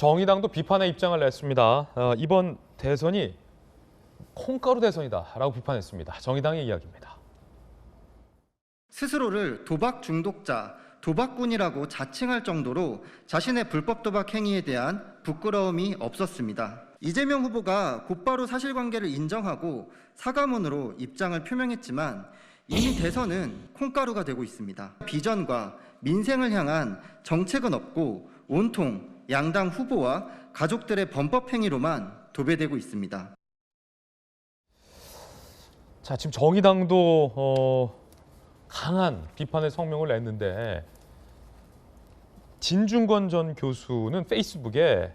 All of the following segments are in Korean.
정의당도 비판의 입장을 냈습니다. 이번 대선이 콩가루 대선이다라고 비판했습니다. 정의당의 이야기입니다. 스스로를 도박 중독자, 도박꾼이라고 자칭할 정도로 자신의 불법 도박 행위에 대한 부끄러움이 없었습니다. 이재명 후보가 곧바로 사실관계를 인정하고 사과문으로 입장을 표명했지만 이미 대선은 콩가루가 되고 있습니다. 비전과 민생을 향한 정책은 없고 온통 양당 후보와 가족들의 범법 행위로만 도배되고 있습니다. 자, 지금 정의당도 강한 비판의 성명을 냈는데 진중권 전 교수는 페이스북에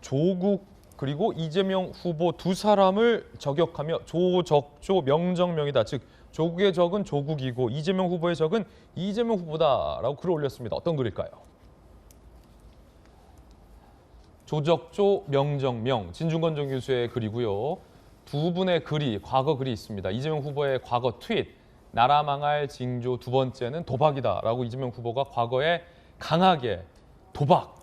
조국 그리고 이재명 후보 두 사람을 저격하며 조적조 명정명이다. 즉 조국의 적은 조국이고 이재명 후보의 적은 이재명 후보다라고 글을 올렸습니다. 어떤 글일까요? 조적조 명정명, 진중권 전 교수의 글이고요. 두 분의 글이, 과거 글이 있습니다. 이재명 후보의 과거 트윗, 나라 망할 징조 두 번째는 도박이다라고 이재명 후보가 과거에 강하게 도박,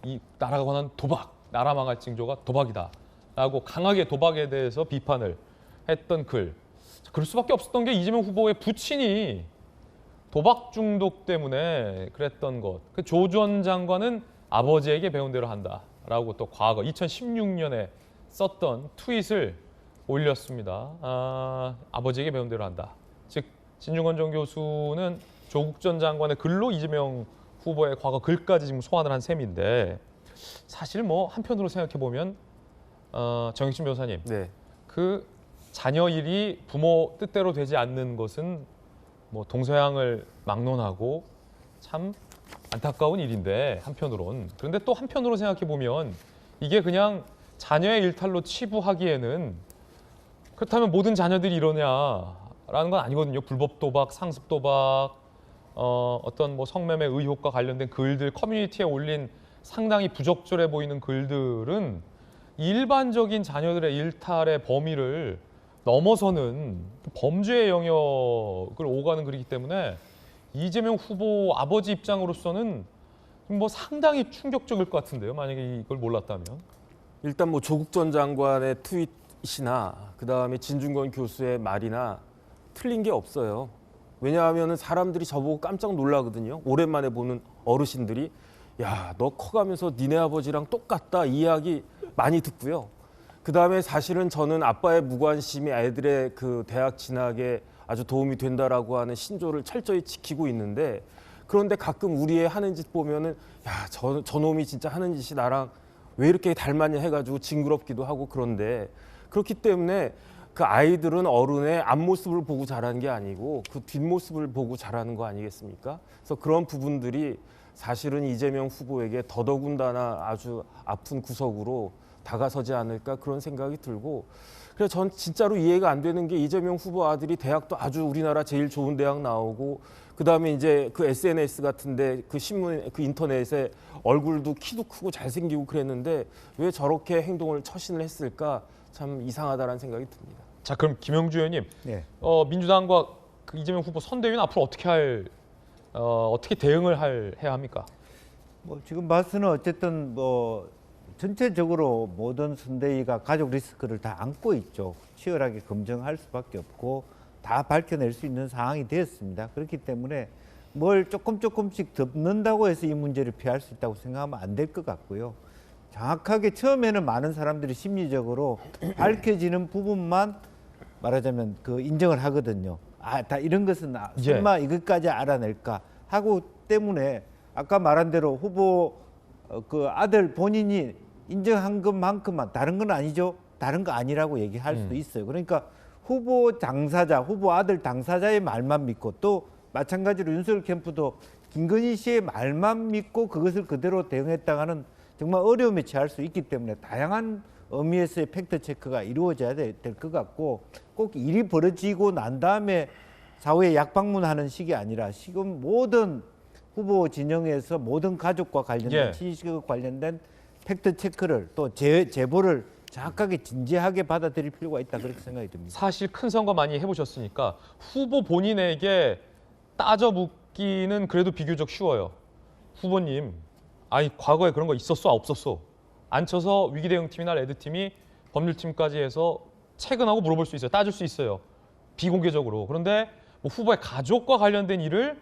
이 나라가 관한 도박, 나라 망할 징조가 도박이다라고 강하게 도박에 대해서 비판을 했던 글. 그럴 수밖에 없었던 게 이재명 후보의 부친이 도박 중독 때문에 그랬던 것. 그 조 전 장관은 아버지에게 배운 대로 한다라고 또 과거 2016년에 썼던 트윗을 올렸습니다. 아버지에게 배운 대로 한다. 즉 진중권 전 교수는 조국 전 장관의 글로 이재명 후보의 과거 글까지 지금 소환을 한 셈인데 사실 뭐 한편으로 생각해 보면 정익진 변호사님, 네. 그 자녀 일이 부모 뜻대로 되지 않는 것은 뭐 동서양을 막론하고 참 안타까운 일인데 한편으론, 그런데 또 한편으로 생각해 보면 이게 그냥 자녀의 일탈로 치부하기에는 그렇다면 모든 자녀들이 이러냐라는 건 아니거든요. 불법 도박, 상습 도박, 어떤 뭐 성매매 의혹과 관련된 글들 커뮤니티에 올린 상당히 부적절해 보이는 글들은 일반적인 자녀들의 일탈의 범위를 넘어서는 범죄의 영역을 오가는 글이기 때문에 이재명 후보 아버지 입장으로서는 뭐 상당히 충격적일 것 같은데요. 만약에 이걸 몰랐다면. 일단 뭐 조국 전 장관의 트윗이나 그다음에 진중권 교수의 말이나 틀린 게 없어요. 왜냐하면 사람들이 저보고 깜짝 놀라거든요. 오랜만에 보는 어르신들이 야, 너 커가면서 니네 아버지랑 똑같다 이 이야기 많이 듣고요. 그다음에 사실은 저는 아빠의 무관심이 애들의 그 대학 진학에 아주 도움이 된다라고 하는 신조를 철저히 지키고 있는데, 그런데 가끔 우리 애 하는 짓 보면은 야, 저놈이 진짜 하는 짓이 나랑 왜 이렇게 닮았냐 해가지고 징그럽기도 하고. 그런데 그렇기 때문에 그 아이들은 어른의 앞모습을 보고 자라는 게 아니고 그 뒷모습을 보고 자라는 거 아니겠습니까? 그래서 그런 부분들이 사실은 이재명 후보에게 더더군다나 아주 아픈 구석으로 다가서지 않을까 그런 생각이 들고, 그래서 전 진짜로 이해가 안 되는 게 이재명 후보 아들이 대학도 아주 우리나라 제일 좋은 대학 나오고 그다음에 이제 그 SNS 같은데 그 신문 그 인터넷에 얼굴도 키도 크고 잘생기고 그랬는데 왜 저렇게 행동을 처신을 했을까 참 이상하다라는 생각이 듭니다. 자, 그럼 김영주 의원님, 네. 민주당과 그 이재명 후보 선대위는 앞으로 어떻게 대응을 해야 합니까? 뭐 지금 봐서는 어쨌든 뭐 전체적으로 모든 선대위가 가족 리스크를 다 안고 있죠. 치열하게 검증할 수밖에 없고 다 밝혀낼 수 있는 상황이 되었습니다. 그렇기 때문에 뭘 조금씩 덮는다고 해서 이 문제를 피할 수 있다고 생각하면 안 될 것 같고요. 정확하게 처음에는 많은 사람들이 심리적으로 밝혀지는 부분만 말하자면 그 인정을 하거든요. 다 이런 것은 설마 이것까지 알아낼까 하고 때문에 아까 말한 대로 후보 그 아들 본인이 인정한 것만큼만, 다른 건 아니죠. 다른 거 아니라고 얘기할 수도 있어요. 그러니까 후보 당사자, 후보 아들 당사자의 말만 믿고, 또 마찬가지로 윤석열 캠프도 김건희 씨의 말만 믿고 그것을 그대로 대응했다가는 정말 어려움에 처할 수 있기 때문에 다양한 의미에서의 팩트 체크가 이루어져야 될 것 같고, 꼭 일이 벌어지고 난 다음에 사후에 약방문하는 식이 아니라 지금 모든 후보 진영에서 모든 가족과 관련된 친식과 관련된 팩트 체크를 또 제보를 정확하게 진지하게 받아들일 필요가 있다, 그렇게 생각이 듭니다. 사실 큰 선거 많이 해보셨으니까 후보 본인에게 따져 묻기는 그래도 비교적 쉬워요. 후보님, 아니 과거에 그런 거 있었어 없었어? 앉혀서 위기 대응팀이나 레드팀이 법률팀까지 해서 체근하고 물어볼 수 있어요. 따질 수 있어요. 비공개적으로. 그런데 뭐 후보의 가족과 관련된 일을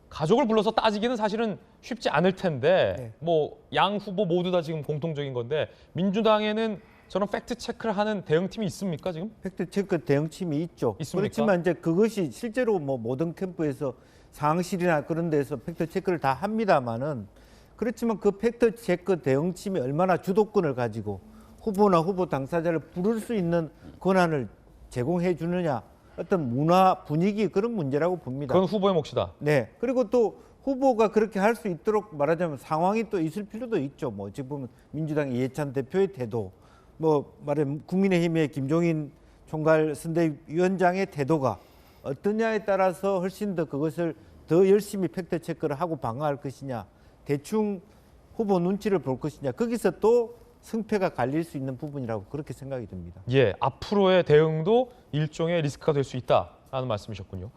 가족을 불러서 따지기는 사실은 쉽지 않을 텐데 네. 뭐 양 후보 모두 다 지금 공통적인 건데 민주당에는 저런 팩트 체크를 하는 대응팀이 있습니까 지금? 팩트체크 대응팀이 있죠. 있습니까? 그렇지만 이제 그것이 실제로 뭐 모든 캠프에서 상황실이나 그런 데서 팩트체크를 다 합니다만은 그렇지만 그 팩트체크 대응팀이 얼마나 주도권을 가지고 후보나 후보 당사자를 부를 수 있는 권한을 제공해 주느냐 어떤 문화 분위기 그런 문제라고 봅니다. 그건 후보의 몫이다. 네. 그리고 또 후보가 그렇게 할 수 있도록 말하자면 상황이 또 있을 필요도 있죠. 뭐 지금 보면 민주당 이해찬 대표의 태도, 뭐 말하면 국민의힘의 김종인 총괄 선대위원장의 태도가 어떠냐에 따라서 훨씬 더 그것을 더 열심히 팩트 체크를 하고 방어할 것이냐, 대충 후보 눈치를 볼 것이냐, 거기서 또 승패가 갈릴 수 있는 부분이라고 그렇게 생각이 듭니다. 예, 앞으로의 대응도 일종의 리스크가 될 수 있다라는 말씀이셨군요.